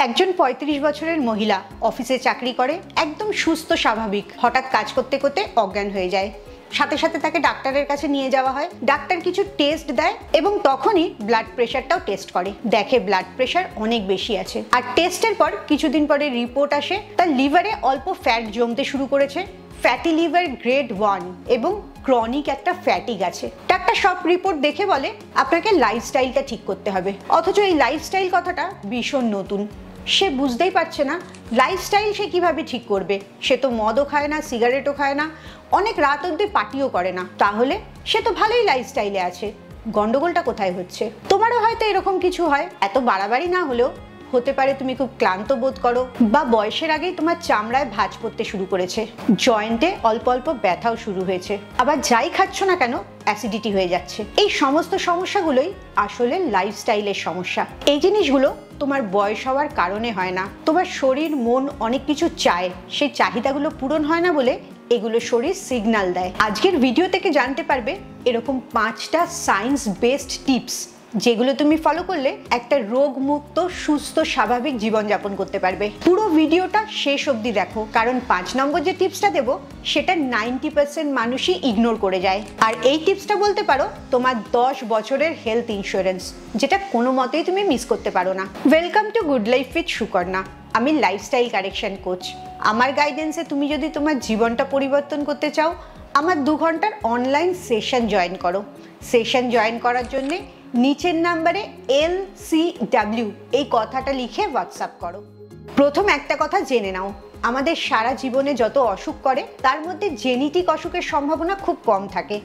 একজন ৩৫ বছরের মহিলা অফিসে চাকরি করে, একদম সুস্থ স্বাভাবিক, হঠাৎ কাজ করতে করতে অজ্ঞান হয়ে যায়। সাথে সাথে তাকে ডাক্তারের কাছে নিয়ে যাওয়া হয়। ডাক্তার কিছু টেস্ট দেয় এবং তখনই ব্লাড প্রেশারটাও টেস্ট করে, দেখে ব্লাড প্রেশার অনেক বেশি আছে। আর টেস্টের পর কিছুদিন পরে রিপোর্ট আসে তার লিভারে অল্প ফ্যাট জমতে শুরু করেছে, ফ্যাটি লিভার গ্রেড 1 এবং ক্রনিক একটা ফ্যাটিগ আছে। ডাক্তার সব রিপোর্ট দেখে বলে আপনাকে লাইফস্টাইলটা ঠিক করতে হবে। অথচ এই লাইফস্টাইল কথাটা ভীষণ নতুন, সে বুঝতেই পারছে না লাইফস্টাইল সে কিভাবে ঠিক করবে। সে তো মদও খায় না, সিগারেটও খায় না, অনেক রাত অবধি পার্টিও করে না, তাহলে সে তো ভালোই লাইফস্টাইলে আছে। গন্ডগোলটা কোথায় হচ্ছে? তোমারও হয়তো এরকম কিছু হয়, এত বাড়াবাড়ি না হলেও হতে পারে তুমি খুব ক্লান্ত বোধ করো, বা বয়সের আগেই তোমার চামড়ায় ভাঁজ পড়তে শুরু করেছে, জয়েন্টে অল্প অল্প ব্যথাও শুরু হয়েছে, আবার যাই খাচ্ছ না কেন অ্যাসিডিটি হয়ে যাচ্ছে। এই সমস্ত সমস্যাগুলোই আসলে লাইফস্টাইলের সমস্যা। এই জিনিসগুলো তোমার বয়স হওয়ার কারণে হয় না, তোমার শরীর মন অনেক কিছু চায়, সেই চাহিদাগুলো পূরণ হয় না বলে এগুলো শরীর সিগন্যাল দেয়। আজকের ভিডিও থেকে জানতে পারবে এরকম 5টা সায়েন্স বেসড টিপস, যেগুলো তুমি ফলো করলে একটা রোগমুক্ত সুস্থ স্বাভাবিক জীবনযাপন করতে পারবে। পুরো ভিডিওটা শেষ অবধি দেখো, কারণ 5 নম্বর যে টিপসটা দেবো সেটা 90% মানুষই ইগনোর করে যায়। আর এই টিপসটা বলতে পারো তোমার 10 বছরের হেলথ ইন্স্যুরেন্স, যেটা কোনো মতেই তুমি মিস করতে পারো না। Welcome to good life with Sukarna. আমি লাইফস্টাইল কারেকশন কোচ। আমার গাইডেন্সে তুমি যদি তোমার জীবনটা পরিবর্তন করতে চাও, আমার 2 ঘন্টার অনলাইন সেশন জয়েন করো। সেশন জয়েন করার জন্যে নিচের নাম্বারে LCW এই কথাটা লিখে হোয়াটসঅ্যাপ করো। প্রথম একটা কথা জেনে নাও, আমাদের সারা জীবনে যত অসুখ করে তার মধ্যে জেনেটিক অসুখের সম্ভাবনা খুব কম থাকে,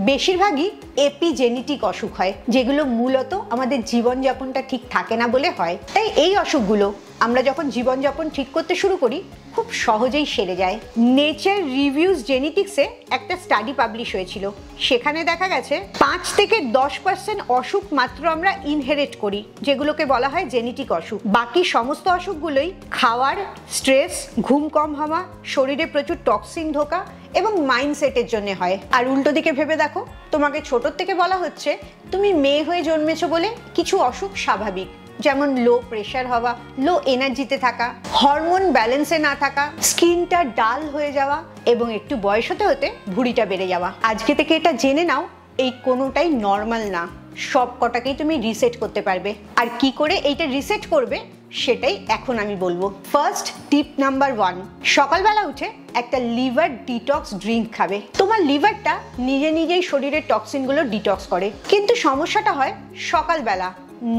বেশিরভাগই এপিজেনেটিক অসুখ হয়, যেগুলো মূলত আমাদের জীবনযাপনটা ঠিক থাকে না বলে হয়। তাই এই অসুখগুলো আমরা যখন জীবনযাপন ঠিক করতে শুরু করি খুব সহজেই সেরে যায়। নেচার রিভিউজ জেনেটিক্সে একটা স্টাডি পাবলিশ হয়েছিল, সেখানে দেখা গেছে 5 থেকে 10% অসুখ মাত্র আমরা ইনহেরিট করি, যেগুলোকে বলা হয় জেনেটিক অসুখ। বাকি সমস্ত অসুখগুলোই খাওয়ার, স্ট্রেস, ঘুম কম হওয়া, শরীরে প্রচুর টক্সিন ঢোকা এবং মাইন্ডসেটের জন্য হয়। আর উল্টো দিকে ভেবে দেখো, তোমাকে ছোটোর থেকে বলা হচ্ছে তুমি মেয়ে হয়ে জন্মেছো বলে কিছু অসুখ স্বাভাবিক, যেমন লো প্রেশার হওয়া, লো এনার্জিতে থাকা, হরমোন ব্যালেন্সে না থাকা, স্কিনটা ডাল হয়ে যাওয়া এবং একটু বয়স হতে হতে ভুঁড়িটা বেড়ে যাওয়া। আজকে থেকে এটা জেনে নাও এই কোনোটাই নর্মাল না, সব কটাকেই তুমি রিসেট করতে পারবে। আর কি করে এইটা রিসেট করবে সেটাই এখন আমি বলবো। ফার্স্ট টিপ নাম্বার 1, সকালবেলা উঠে একটা লিভার ডিটক্স ড্রিঙ্ক খাবে। তোমার লিভারটা নিজে নিজেই শরীরের টক্সিনগুলো ডিটক্স করে, কিন্তু সমস্যাটা হয় সকালবেলা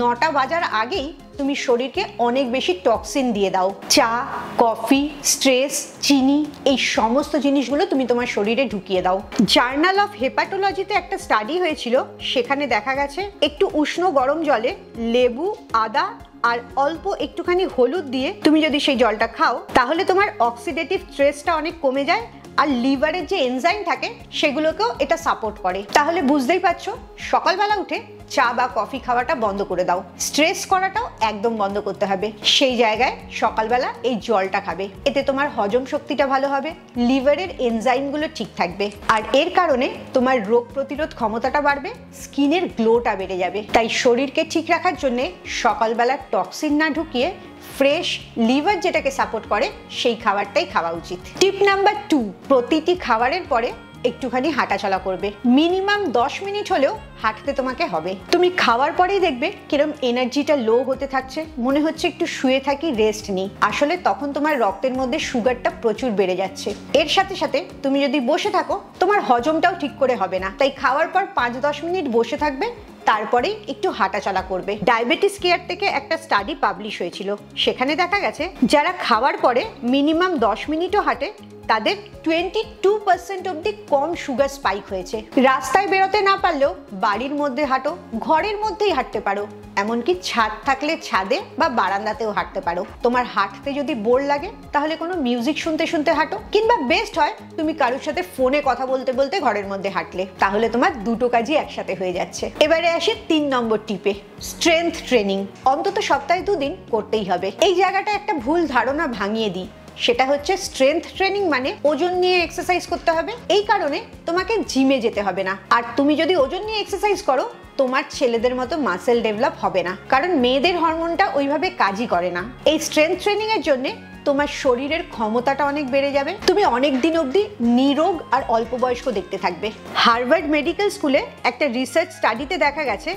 9টা বাজার আগেই তুমি শরীরকে অনেক বেশি টক্সিন দিয়ে দাও। চা, কফি, স্ট্রেস, চিনি, এই সমস্ত জিনিসগুলো তুমি তোমার শরীরে ঢুকিয়ে দাও। জার্নাল অফ হেপাটোলজিতে একটা স্টাডি হয়েছিল, সেখানে দেখা গেছে একটু উষ্ণ গরম জলে লেবু, আদা আর অল্প একটুখানি হলুদ দিয়ে তুমি যদি সেই জলটা খাও, তাহলে তোমার অক্সিডেটিভ স্ট্রেসটা অনেক কমে যায়, আর লিভারের যে এনজাইম থাকে সেগুলোকেও এটা সাপোর্ট করে। তাহলে বুঝতেই পারছো, সকালবেলা উঠে চা বা কফি খাওয়াটা বন্ধ করে দাও, স্ট্রেস করাটাও একদম বন্ধ করতে হবে। সেই জায়গায় সকালবেলা এই জলটা খাবে, এতে তোমার হজম শক্তিটা ভালো হবে, লিভারের এনজাইমগুলো ঠিক থাকবে, আর এর কারণে তোমার রোগ প্রতিরোধ ক্ষমতাটা বাড়বে, স্কিনের গ্লোটা বেড়ে যাবে। তাই শরীরকে ঠিক রাখার জন্য সকালবেলা টক্সিন না ঢুকিয়ে ফ্রেশ লিভার যেটাকে সাপোর্ট করে সেই খাবারটাই খাওয়া উচিত। টিপ নাম্বার 2, প্রতিটি খাবারের পরে একটুখানি হাঁটাচলা করবে। মিনিমাম 10 মিনিট হলেও হাঁটতে তোমাকে হবে। তুমি খাওয়ার পরেই দেখবে কিরম এনার্জিটা লো হতে থাকছে, মনে হচ্ছে একটু শুয়ে থাকি, রেস্ট নিই। আসলে তখন তোমার রক্তের মধ্যে সুগারটা প্রচুর বেড়ে যাচ্ছে। এর সাথে সাথে তুমি যদি বসে থাকো তোমার হজমটাও ঠিক করে হবে না, তাই খাওয়ার পর 5-10 মিনিট বসে থাকবে, তারপরেই একটু হাঁটাচলা করবে। ডায়াবেটিস কেয়ার থেকে একটা স্টাডি পাবলিশ হয়েছিল, সেখানে দেখা গেছে যারা খাওয়ার পরে মিনিমাম 10 মিনিটও হাঁটে তাদের 22% অবধি কম সুগার স্পাইক হয়েছে। রাস্তায় বেরোতে না পারলেও বাড়ির মধ্যে হাঁটো, ঘরের মধ্যেই হাঁটতে পারো, এমনকি ছাদ থাকলে ছাদে বা বারান্দাতেও হাঁটতে পারো। তোমার হাঁটতে যদি বোর লাগে তাহলে কোনো মিউজিক শুনতে শুনতে হাঁটো, কিংবা বেস্ট হয় তুমি কারোর সাথে ফোনে কথা বলতে বলতে ঘরের মধ্যে হাঁটলে, তাহলে তোমার দুটো কাজই একসাথে হয়ে যাচ্ছে। এবারে আসি 3 নম্বর টিপে, স্ট্রেংথ ট্রেনিং অন্তত সপ্তাহে 2 দিন করতেই হবে। এই জায়গাটা একটা ভুল ধারণা ভাঙিয়ে দিই, সেটা হচ্ছে স্ট্রেংথ ট্রেনিং মানে ওজন নিয়ে এক্সারসাইজ করতে হবে। এই কারণে তোমাকে জিমে যেতে হবে না, আর তুমি যদি ওজন নিয়ে এক্সারসাইজ করো তোমার ছেলেদের মতো মাসেল ডেভেলপ হবে না, কারণ মেয়েদের হরমোনটা ওইভাবে কাজই করে না। এই স্ট্রেংথ ট্রেনিং এর জন্য তোমার শরীরের ক্ষমতাটা অনেক বেড়ে যাবে, তুমি অনেক দিন অবধি নিরোগ আর অল্প বয়স্ক দেখতে থাকবে। হার্ভার্ড মেডিকেল স্কুলে একটা রিসার্চ স্টাডিতে দেখা গেছে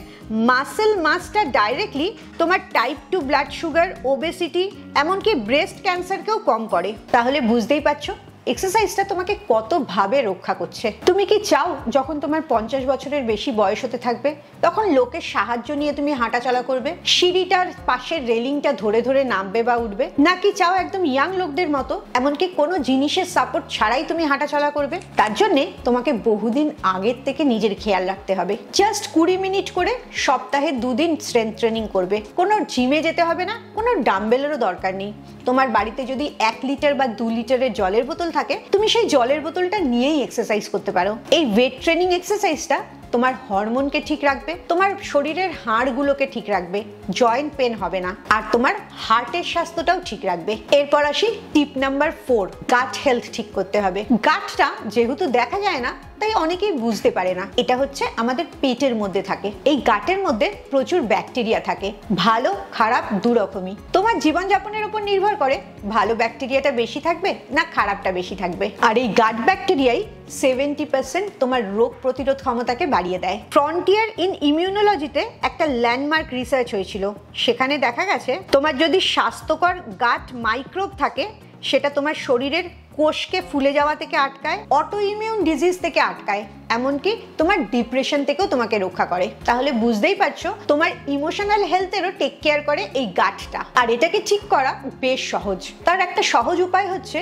মাসেল মাসটা ডাইরেক্টলি তোমার টাইপ 2 ব্লাড সুগার, ওবেসিটি, এমনকি ব্রেস্ট ক্যান্সারকেও কম করে। তাহলে বুঝতেই পারছো এক্সারসাইজটা তোমাকে কতভাবে রক্ষা করছে। তুমি কি চাও যখন তোমার 50 বছরের বেশি বয়স হতে থাকবে তখন লোকের সাহায্য নিয়ে তুমি হাঁটাচলা করবে, সিঁড়িটার পাশের রেলিংটা ধরে ধরে নামবে বা উঠবে, নাকি চাও একদম ইয়াং লোকদের মতো এমনকি কোনো জিনিসের সাপোর্ট ছাড়াই তুমি হাঁটাচলা করবে? তার জন্যে তোমাকে বহুদিন আগের থেকে নিজের খেয়াল রাখতে হবে। জাস্ট 20 মিনিট করে সপ্তাহে 2 দিন স্ট্রেংথ ট্রেনিং করবে। কোনো জিমে যেতে হবে না, কোনো ডাম্বেলেরও দরকার নেই। তোমার বাড়িতে যদি 1 লিটার বা 2 লিটারের জলের বোতল থাকে, তুমি সেই জলের বোতলটা নিয়েই এক্সারসাইজ করতে পারো। এই ওয়েট ট্রেনিং এক্সারসাইজটা তোমার হরমোনকে ঠিক রাখবে, তোমার শরীরের হাড়গুলোকে ঠিক রাখবে, জয়েন্ট পেন হবে না, আর তোমার হার্টের স্বাস্থ্যটাও ঠিক রাখবে। এরপর আসি টিপ নাম্বার 4, গাট হেলথ ঠিক করতে হবে। গাটটা যেহেতু দেখা যায় না তাই অনেকেই বুঝতে পারে না, এটা হচ্ছে আমাদের পেটের মধ্যে থাকে। এই গাটের মধ্যে প্রচুর ব্যাকটেরিয়া থাকে, ভালো খারাপ দুরকমই। তোমার জীবনযাপনের উপর নির্ভর করে ভালো ব্যাকটেরিয়াটা বেশি থাকবে না খারাপটা বেশি থাকবে। আর এই গাট ব্যাকটেরিয়াই 70% তোমার রোগ প্রতিরোধ ক্ষমতাকে বাড়িয়ে দেয়। ফ্রন্টিয়ার ইন ইমিউনোলজিতে একটা ল্যান্ডমার্ক রিসার্চ হয়েছিল, সেখানে দেখা গেছে তোমার যদি স্বাস্থ্যকর গাট মাইক্রোব থাকে সেটা তোমার শরীরের কোষকে ফুলে যাওয়া থেকে আটকায়, অটো ইমিউন ডিজিজ থেকে আটকায়, এমনকি তোমার ডিপ্রেশন থেকেও তোমাকে রক্ষা করে। তাহলে বুঝতেই পারছো তোমার ইমোশনাল হেলথেরও টেক কেয়ার করে এই গাটটা। আর এটাকে ঠিক করা বেশ সহজ। তার একটা সহজ উপায় হচ্ছে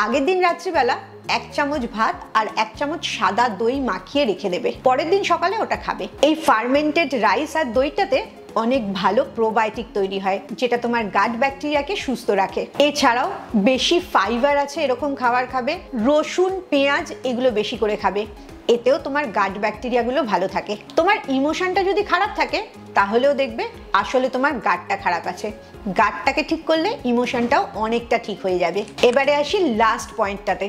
আগের দিন রাত্রিবেলা 1 চামচ ভাত আর 1 চামচ সাদা দই মাখিয়ে রেখে দেবে, পরের দিন সকালে ওটা খাবে। এই ফার্মেন্টেড রাইস আর দইটাতে অনেক ভালো প্রোবায়োটিক তৈরি হয় যেটা তোমার গাট ব্যাকটেরিয়াকে সুস্থ রাখে। এছাড়াও বেশি ফাইবার আছে এরকম খাবার খাবে, রসুন পেঁয়াজ এগুলো বেশি করে খাবে, এতেও তোমার গাট ব্যাকটেরিয়াগুলো ভালো থাকে। তোমার ইমোশনটা যদি খারাপ থাকে তাহলেও দেখবে আসলে তোমার গাটটা খারাপ আছে। গাটটাকে ঠিক করলে ইমোশনটাও অনেকটা ঠিক হয়ে যাবে। এবারে আসি লাস্ট পয়েন্টটাতে,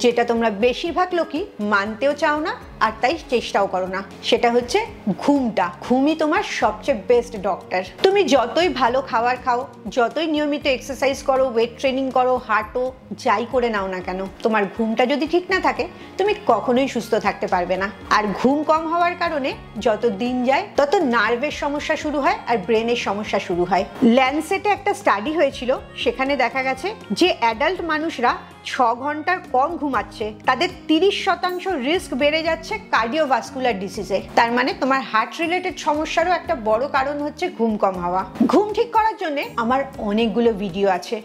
যেটা তোমরা বেশিরভাগ লোকই মানতেও চাও না আর তাই চেষ্টাও করো না, সেটা হচ্ছে ঘুমটা। ঘুমই তোমার সবচেয়ে বেস্ট ডক্টর। তুমি যতই ভালো খাবার খাও, যতই নিয়মিত এক্সারসাইজ করো, ওয়েট ট্রেনিং করো, হাঁটো, যাই করে নাও না কেন, তোমার ঘুমটা যদি ঠিক না থাকে তুমি কখনোই সুস্থ থাকতে পারবে না। আর ঘুম কম হওয়ার কারণে যত দিন যায় তত নার্ভের সমস্যা শুরু হয় আর ব্রেনের সমস্যা শুরু হয়। ল্যান্সেটে একটা স্টাডি হয়েছিল, সেখানে দেখা গেছে যে অ্যাডাল্ট মানুষরা 6 ঘন্টার কম ঘুমাচ্ছে তাদের 30% রিস্ক বেড়ে যাচ্ছে কার্ডিওভাস্কুলার ডিজিজে। তার মানে তোমার হার্ট রিলেটেড সমস্যারও একটা বড় কারণ হচ্ছে ঘুম কম হওয়া। ঘুম ঠিক করার জন্য আমার অনেকগুলো ভিডিও আছে,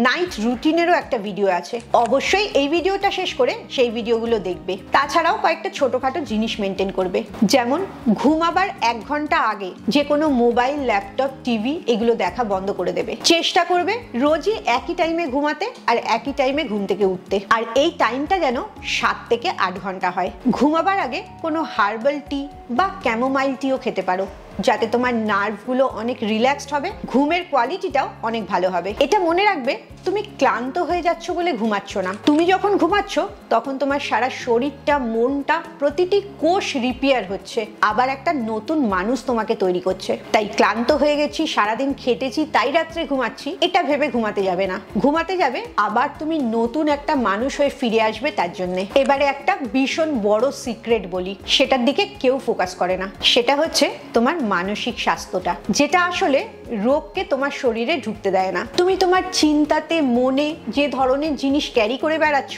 নাইট রুটিনেরও একটা ভিডিও আছে, অবশ্যই এই ভিডিওটা শেষ করে সেই ভিডিওগুলো দেখবে। তাছাড়াও কয়েকটা ছোটখাটো জিনিস মেনটেন করবে, যেমন ঘুমাবার 1 ঘন্টা আগে যে কোনো মোবাইল, ল্যাপটপ, টিভি এগুলো দেখা বন্ধ করে দেবে। চেষ্টা করবে রোজই একই টাইমে ঘুমাতে আর একই টাইমে ঘুম থেকে উঠতে, আর এই টাইমটা যেন 7 থেকে 8 ঘন্টা হয়। ঘুমাবার আগে কোনো হার্বাল টি বা ক্যামোমাইল টিও খেতে পারো, যাতে তোমার নার্ভগুলো অনেক রিল্যাক্সড হবে, ঘুমের কোয়ালিটিটাও অনেক ভালো হবে। এটা মনে রাখবে তুমি ক্লান্ত হয়ে যাচ্ছ বলে ঘুমাচ্ছ না, তুমি যখন ঘুমাচ্ছ তখন তোমার সারা শরীরটা, মনটা, প্রতিটি কোষ রিপেয়ার হচ্ছে, আবার একটা নতুন মানুষ তোমাকে তৈরি করছে। তাই ক্লান্ত হয়ে গেছি, সারাদিন খেটেছি তাই রাত্রে ঘুমাচ্ছি, এটা ভেবে ঘুমাতে যাবে না। ঘুমাতে যাবে আবার তুমি নতুন একটা মানুষ হয়ে ফিরে আসবে তার জন্য। এবারে একটা ভীষণ বড় সিক্রেট বলি, সেটার দিকে কেউ ফোকাস করে না, সেটা হচ্ছে তোমার মানসিক স্বাস্থ্যটা, যেটা আসলে রোগকে তোমার শরীরে ঢুকতে দেয় না। তুমি তোমার চিন্তাতে, মনে যে ধরনের জিনিস ক্যারি করে বেড়াচ্ছ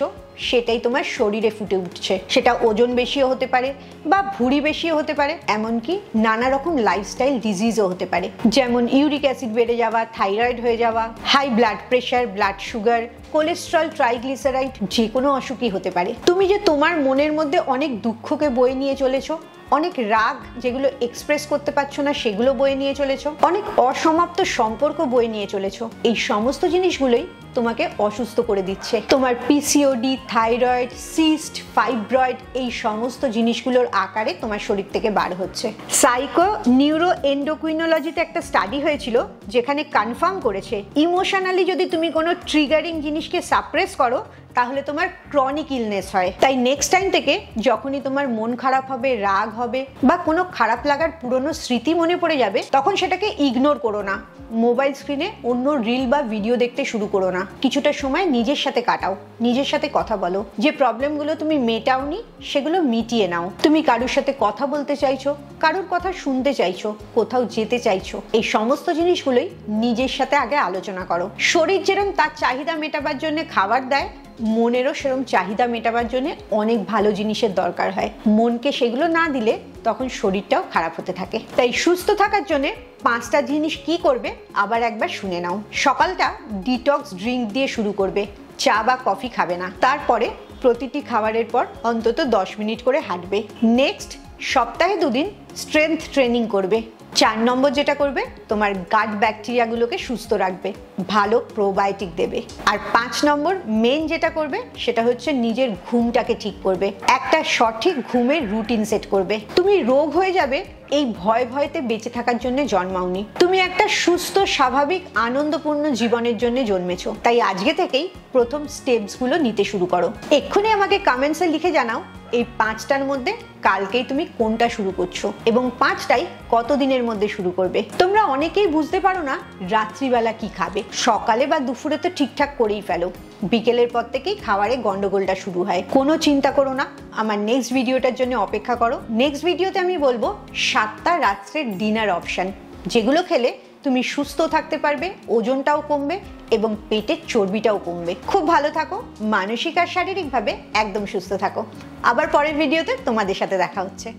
সেটাই তোমার শরীরে ফুটে উঠছে। সেটা ওজন বেশিও হতে পারে বা ভুঁড়ি বেশিও হতে পারে, এমনকি নানা রকম লাইফস্টাইল ডিজিজও হতে পারে, যেমন ইউরিক অ্যাসিড বেড়ে যাওয়া, থাইরয়েড হয়ে যাওয়া, high blood pressure, blood sugar, cholesterol, triglyceride, যে কোনো অসুখই হতে পারে। তুমি যে তোমার মনের মধ্যে অনেক দুঃখকে বয়ে নিয়ে চলেছো, অনেক রাগ যেগুলো এক্সপ্রেস করতে পারছো না সেগুলো বয়ে নিয়ে চলেছো, অনেক অসমাপ্ত সম্পর্ক বয়ে নিয়ে চলেছো, এই সমস্ত জিনিসগুলোই তোমাকে অসুস্থ করে দিচ্ছে। তোমার পিসিওডি, থাইরয়েড, সিস্ট, ফাইব্রয়েড এই সমস্ত জিনিসগুলোর আকারে তোমার শরীর থেকে বার হচ্ছে। সাইকো নিউরো এন্ডোক্রিনোলজিতে একটা স্টাডি হয়েছিল যেখানে কনফার্ম করেছে ইমোশনালি যদি তুমি কোনো ট্রিগারিং জিনিসকে সাপ্রেস করো তাহলে তোমার ক্রনিক ইলনেস হয়। তাই নেক্সট টাইম থেকে যখনই তোমার মন খারাপ হবে, রাগ হবে বা কোনো খারাপ লাগার পুরনো স্মৃতি মনে পড়ে যাবে, তখন সেটাকে ইগনোর করো না। মোবাইল স্ক্রিনে অন্য রিল বা ভিডিও দেখতে শুরু করো না। কিছুটা সময় নিজের সাথে কাটাও, নিজের সাথে কথা বলো। যে প্রবলেমগুলো তুমি মেটাওনি সেগুলো মিটিয়ে নাও। তুমি কারোর সাথে কথা বলতে চাইছো, কারোর কথা শুনতে চাইছো, কোথাও যেতে চাইছো, এই সমস্ত জিনিসগুলোই নিজের সাথে আগে আলোচনা করো। শরীর যেরকম তার চাহিদা মেটাবার জন্য খাবার দেয়, মনেরও সেরকম চাহিদা মেটাবার জন্য অনেক ভালো জিনিসের দরকার হয়। মনকে সেগুলো না দিলে তখন শরীরটাও খারাপ হতে থাকে। তাই সুস্থ থাকার জন্য 5টা জিনিস কি করবে আবার একবার শুনে নাও। সকালটা ডিটক্স ড্রিঙ্ক দিয়ে শুরু করবে, চা বা কফি খাবে না। তারপরে প্রতিটি খাবারের পর অন্তত 10 মিনিট করে হাঁটবে। নেক্সট, সপ্তাহে 2 দিন স্ট্রেংথ ট্রেনিং করবে। 4 নম্বর যেটা করবে, তোমার গাট ব্যাকটেরিয়াগুলোকে সুস্থ রাখবে, ভালো প্রোবায়োটিক দেবে। আর 5 নম্বর মেন যেটা করবে সেটা হচ্ছে নিজের ঘুমটাকে ঠিক করবে। একটা সঠিক ঘুমের রুটিন সেট করবে। তুমি রোগ হয়ে যাবে এই ভয়তে বেঁচে থাকার জন্য জন্মাওনি। তুমি একটা সুস্থ, স্বাভাবিক, আনন্দপূর্ণ জীবনের জন্য জন্মেছো। তাই আজকে থেকেই প্রথম স্টেপসগুলো নিতে শুরু করো। এক্ষুনি আমাকে কমেন্টসে লিখে জানাও এই 5টার মধ্যে কালকেই তুমি কোনটা শুরু করছো এবং 5টাই কতদিনের মধ্যে শুরু করবে। তোমরা অনেকেই বুঝতে পারো না রাত্রিবেলা কি খাবে। সকালে বা দুপুরে তো ঠিকঠাক করেই ফেলো, বিকেলের পর থেকেই খাবারে গন্ডগোলটা শুরু হয়। কোনো চিন্তা করো না, আমার নেক্সট ভিডিওটার জন্য অপেক্ষা করো। নেক্সট ভিডিওতে আমি বলবো 7টা রাত্রের ডিনার অপশন, যেগুলো খেলে তুমি সুস্থ থাকতে পারবে, ওজনটাও কমবে এবং পেটের চর্বিটাও কমবে। খুব ভালো থাকো, মানসিক আর শারীরিকভাবে একদম সুস্থ থাকো। আবার পরের ভিডিওতে তোমাদের সাথে দেখা হচ্ছে।